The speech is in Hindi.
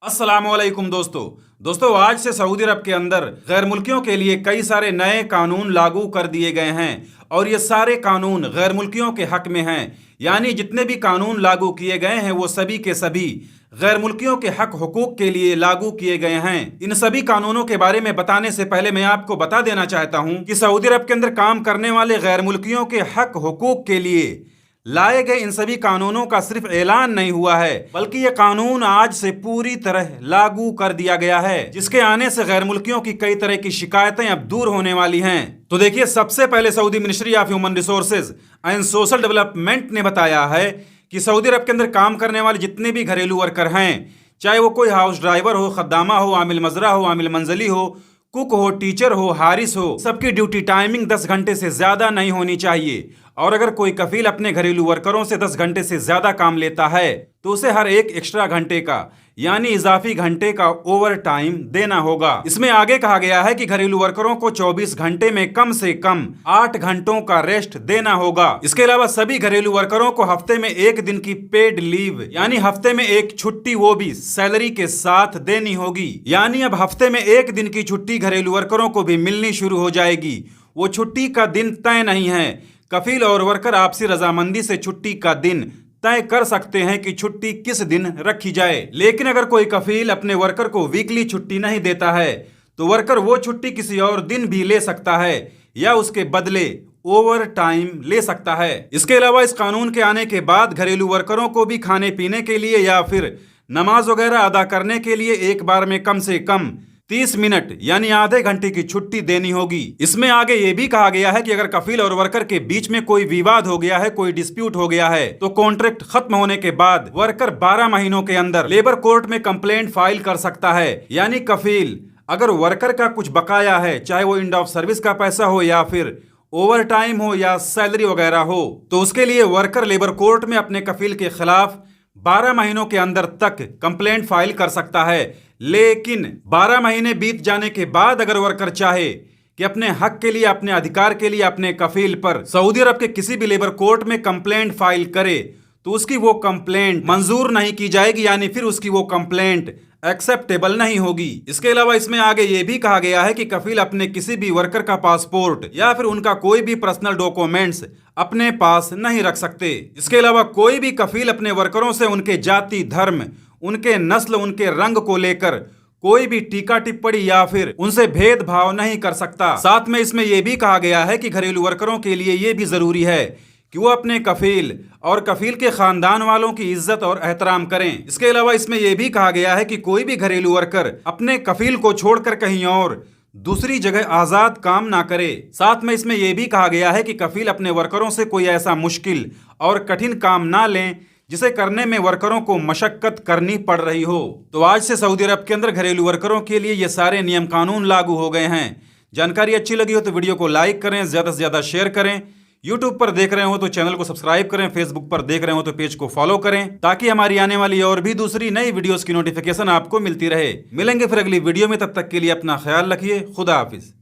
अस्सलामुअलैकुम दोस्तों आज से सऊदी अरब के अंदर गैर मुल्कियों के लिए कई सारे नए कानून लागू कर दिए गए हैं और ये सारे कानून गैर मुल्कियों के हक में हैं। यानी जितने भी कानून लागू किए गए हैं वो सभी के सभी गैर मुल्कियों के हक हुकूक के लिए लागू किए गए हैं। इन सभी कानूनों के बारे में बताने से पहले मैं आपको बता देना चाहता हूं कि सऊदी अरब के अंदर काम करने वाले गैर मुल्कियों के हक हुकूक के लिए लाए गए इन सभी कानूनों का सिर्फ ऐलान नहीं हुआ है, बल्कि ये कानून आज से पूरी तरह लागू कर दिया गया है, जिसके आने से गैर मुल्कियों की कई तरह की शिकायतें अब दूर होने वाली हैं। तो देखिए, सबसे पहले Saudi ministry of human resources and social development ने बताया है कि सऊदी अरब के अंदर काम करने वाले जितने भी घरेलू वर्कर हैं, चाहे वो कोई हाउस ड्राइवर हो, खद्दामा हो, आमिल मजरा हो, आमिल मंजली हो, कुक हो, टीचर हो, हारिस हो, सबकी ड्यूटी टाइमिंग 10 घंटे से ज्यादा नहीं होनी चाहिए। और अगर कोई कफील अपने घरेलू वर्करों से 10 घंटे से ज्यादा काम लेता है तो उसे हर एक एक्स्ट्रा घंटे का यानी इजाफी घंटे का ओवर टाइम देना होगा। इसमें आगे कहा गया है कि घरेलू वर्करों को 24 घंटे में कम से कम 8 घंटों का रेस्ट देना होगा। इसके अलावा सभी घरेलू वर्करों को हफ्ते में 1 दिन की पेड लीव यानी हफ्ते में एक छुट्टी, वो भी सैलरी के साथ देनी होगी। यानी अब हफ्ते में 1 दिन की छुट्टी घरेलू वर्करों को भी मिलनी शुरू हो जाएगी। वो छुट्टी का दिन तय नहीं है, कफील और वर्कर आपसी रजामंदी से छुट्टी का दिन तय कर सकते हैं कि छुट्टी किस दिन रखी जाए। लेकिन अगर कोई कफील अपने वर्कर को वीकली छुट्टी नहीं देता है तो वर्कर वो छुट्टी किसी और दिन भी ले सकता है या उसके बदले ओवर टाइम ले सकता है। इसके अलावा इस कानून के आने के बाद घरेलू वर्करों को भी खाने पीने के लिए या फिर नमाज वगैरह अदा करने के लिए एक बार में कम से कम 30 मिनट यानी आधे घंटे की छुट्टी देनी होगी। इसमें आगे ये भी कहा गया है कि अगर कफील और वर्कर के बीच में कोई विवाद हो गया है, कोई डिस्प्यूट हो गया है, तो कॉन्ट्रैक्ट खत्म होने के बाद वर्कर 12 महीनों के अंदर लेबर कोर्ट में कंप्लेंट फाइल कर सकता है। यानी कफील अगर वर्कर का कुछ बकाया है, चाहे वो एंड ऑफ सर्विस का पैसा हो या फिर ओवर टाइम हो या सैलरी वगैरह हो, तो उसके लिए वर्कर लेबर कोर्ट में अपने कफील के खिलाफ 12 महीनों के अंदर तक कंप्लेंट फाइल कर सकता है। लेकिन 12 महीने बीत जाने के बाद अगर वर्कर चाहे कि अपने हक के लिए, अपने अधिकार के लिए अपने कफील पर सऊदी अरब के किसी भी लेबर कोर्ट में कंप्लेंट फाइल करे तो उसकी वो कंप्लेंट मंजूर नहीं की जाएगी, यानी फिर उसकी वो कंप्लेंट एक्सेप्टेबल नहीं होगी। इसके अलावा इसमें आगे ये भी कहा गया है कि कफील अपने किसी भी वर्कर का पासपोर्ट या फिर उनका कोई भी पर्सनल डॉक्यूमेंट्स अपने पास नहीं रख सकते। इसके अलावा कोई भी कफील अपने वर्करों से उनके जाति, धर्म, उनके नस्ल, उनके रंग को लेकर कोई भी टीका टिप्पणी या फिर उनसे भेदभाव नहीं कर सकता। साथ में इसमें यह भी कहा गया है कि घरेलू वर्करों के लिए यह भी जरूरी है कि वो अपने कफील और कफील के खानदान वालों की इज्जत और एहतराम करें। इसके अलावा इसमें यह भी कहा गया है कि कोई भी घरेलू वर्कर अपने कफील को छोड़कर कहीं और दूसरी जगह आजाद काम ना करे। साथ में इसमें यह भी कहा गया है कि कफील अपने वर्करों से कोई ऐसा मुश्किल और कठिन काम ना लें जिसे करने में वर्करों को मशक्कत करनी पड़ रही हो। तो आज से सऊदी अरब के अंदर घरेलू वर्करों के लिए ये सारे नियम कानून लागू हो गए हैं। जानकारी अच्छी लगी हो तो वीडियो को लाइक करें, ज्यादा से ज्यादा शेयर करें। यूट्यूब पर देख रहे हो तो चैनल को सब्सक्राइब करें, फेसबुक पर देख रहे हो तो पेज को फॉलो करें, ताकि हमारी आने वाली और भी दूसरी नई वीडियोस की नोटिफिकेशन आपको मिलती रहे। मिलेंगे फिर अगली वीडियो में, तब तक के लिए अपना ख्याल रखिए। खुदा हाफिज।